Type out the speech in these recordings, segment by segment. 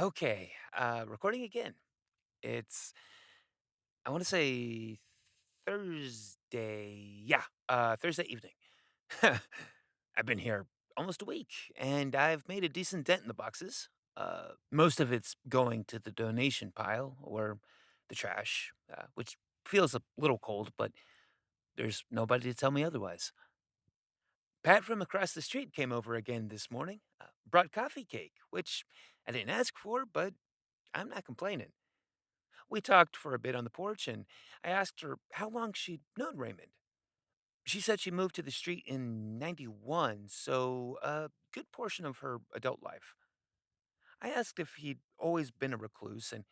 Okay, recording again. It's I want to say Thursday. Yeah, Thursday evening. I've been here almost a week, and I've made a decent dent in the boxes. Most of it's going to the donation pile or the trash, which feels a little cold, but there's nobody to tell me otherwise. Pat from across the street came over again this morning, brought coffee cake, which I didn't ask for, but I'm not complaining. We talked for a bit on the porch, and I asked her how long she'd known Raymond. She said she moved to the street in '91, so a good portion of her adult life. I asked if he'd always been a recluse, and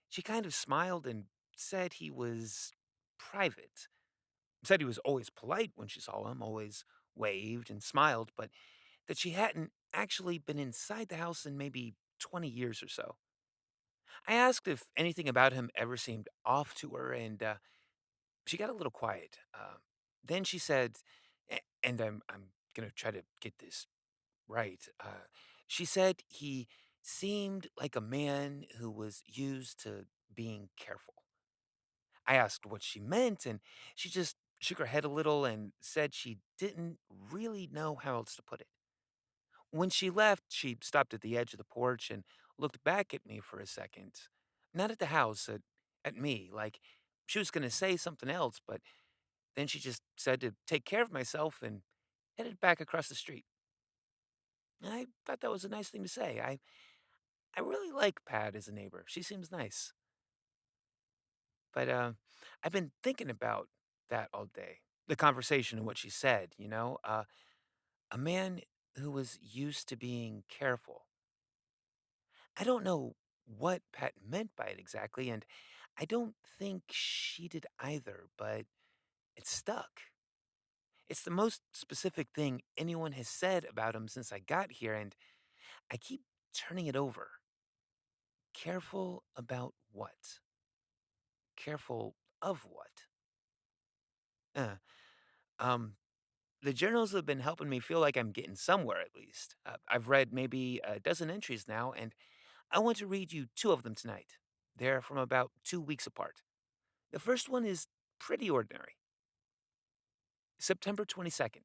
she kind of smiled and said he was private. Said he was always polite when she saw him, always waved and smiled, but that she hadn't actually been inside the house in maybe 20 years or so. I asked if anything about him ever seemed off to her, and she got a little quiet. Then she said, and I'm gonna try to get this right. She said he seemed like a man who was used to being careful. I asked what she meant, and she just shook her head a little and said she didn't really know how else to put it. When she left, she stopped at the edge of the porch and looked back at me for a second. Not at the house, at me, like she was going to say something else, but then she just said to take care of myself and headed back across the street. I thought that was a nice thing to say. I really like Pat as a neighbor. She seems nice. But I've been thinking about that all day. The conversation and what she said, a man who was used to being careful. I don't know what Pat meant by it exactly, and I don't think she did either, but it stuck. It's the most specific thing anyone has said about him since I got here, and I keep turning it over. Careful about what? Careful of what? Uh, um, the journals have been helping me feel like I'm getting somewhere at least. I've read maybe a dozen entries now, and I want to read you two of them tonight. They're from about 2 weeks apart. The first one is pretty ordinary. September 22nd.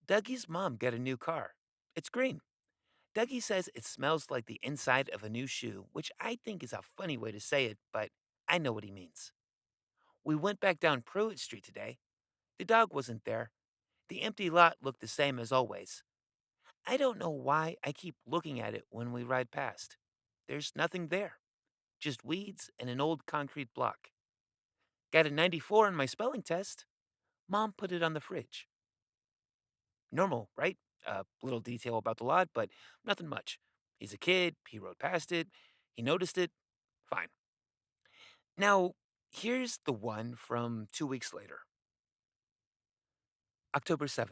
Dougie's mom got a new car. It's green. Dougie says it smells like the inside of a new shoe, which I think is a funny way to say it, but I know what he means. We went back down Pruitt Street today. The dog wasn't there. The empty lot looked the same as always. I don't know why I keep looking at it when we ride past. There's nothing there, just weeds and an old concrete block. Got a 94 on my spelling test. Mom put it on the fridge. Normal, right? A little detail about the lot, but nothing much. He's a kid, he rode past it, he noticed it. Fine. Now, here's the one from 2 weeks later, October 7th.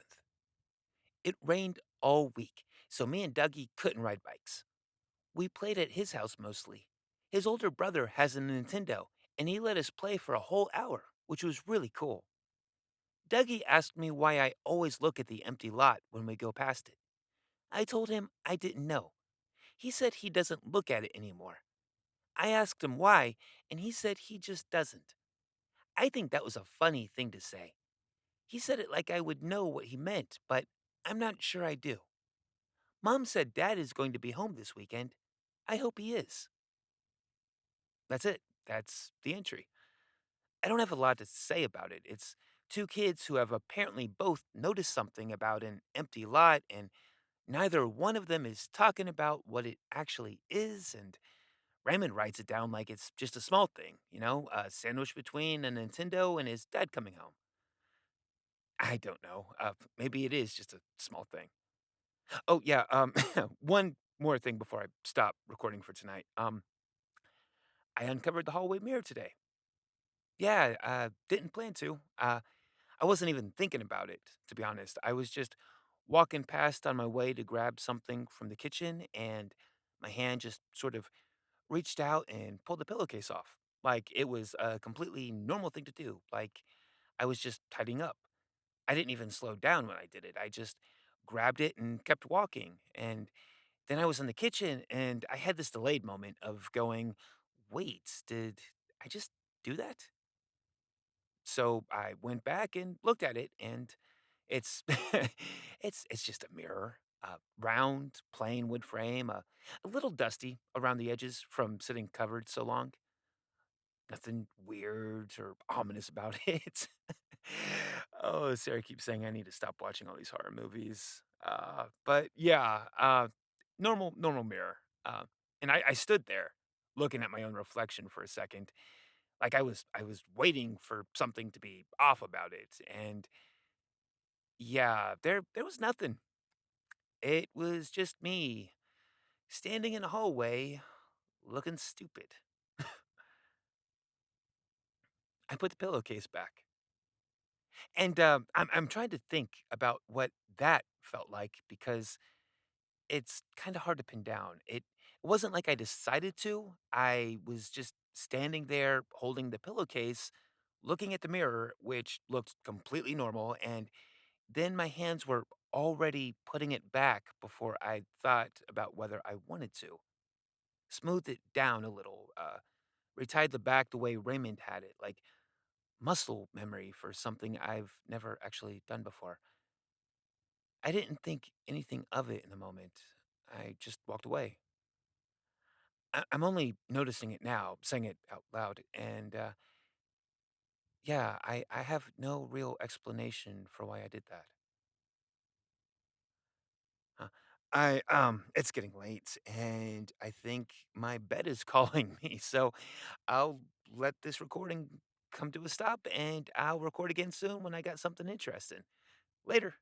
It rained all week, so me and Dougie couldn't ride bikes. We played at his house mostly. His older brother has a Nintendo, and he let us play for a whole hour, which was really cool. Dougie asked me why I always look at the empty lot when we go past it. I told him I didn't know. He said he doesn't look at it anymore. I asked him why, and he said he just doesn't. I think that was a funny thing to say. He said it like I would know what he meant, but I'm not sure I do. Mom said Dad is going to be home this weekend. I hope he is. That's it. That's the entry. I don't have a lot to say about it. It's two kids who have apparently both noticed something about an empty lot, and neither one of them is talking about what it actually is. And Raymond writes it down like it's just a small thing, a sandwich between a Nintendo and his dad coming home. I don't know. Maybe it is just a small thing. Oh, yeah. One more thing before I stop recording for tonight. I uncovered the hallway mirror today. Yeah, didn't plan to. I wasn't even thinking about it, to be honest. I was just walking past on my way to grab something from the kitchen, and my hand just sort of reached out and pulled the pillowcase off. Like it was a completely normal thing to do. Like I was just tidying up. I didn't even slow down when I did it. I just grabbed it and kept walking. And Then I was in the kitchen and I had this delayed moment of going, "Wait, did I just do that?" So I went back and looked at it, and it's it's just a mirror, round, plain wood frame, a little dusty around the edges from sitting covered so long. Nothing weird or ominous about it. Oh, Sarah keeps saying I need to stop watching all these horror movies. But yeah, normal mirror. And I stood there looking at my own reflection for a second, like I was waiting for something to be off about it. And yeah, there was nothing. It was just me standing in a hallway looking stupid. I put the pillowcase back. And, I'm trying to think about what that felt like because it's kinda hard to pin down. It wasn't like I decided to, I was just standing there holding the pillowcase, looking at the mirror, which looked completely normal, and then my hands were already putting it back before I thought about whether I wanted to. Smoothed it down a little, retied the back the way Raymond had it, like muscle memory for something I've never actually done before. I didn't think anything of it in the moment. I just walked away. I'm only noticing it now, saying it out loud, and, yeah, I have no real explanation for why I did that. Huh. It's getting late, and I think my bed is calling me, so I'll let this recording come to a stop, and I'll record again soon when I got something interesting. Later.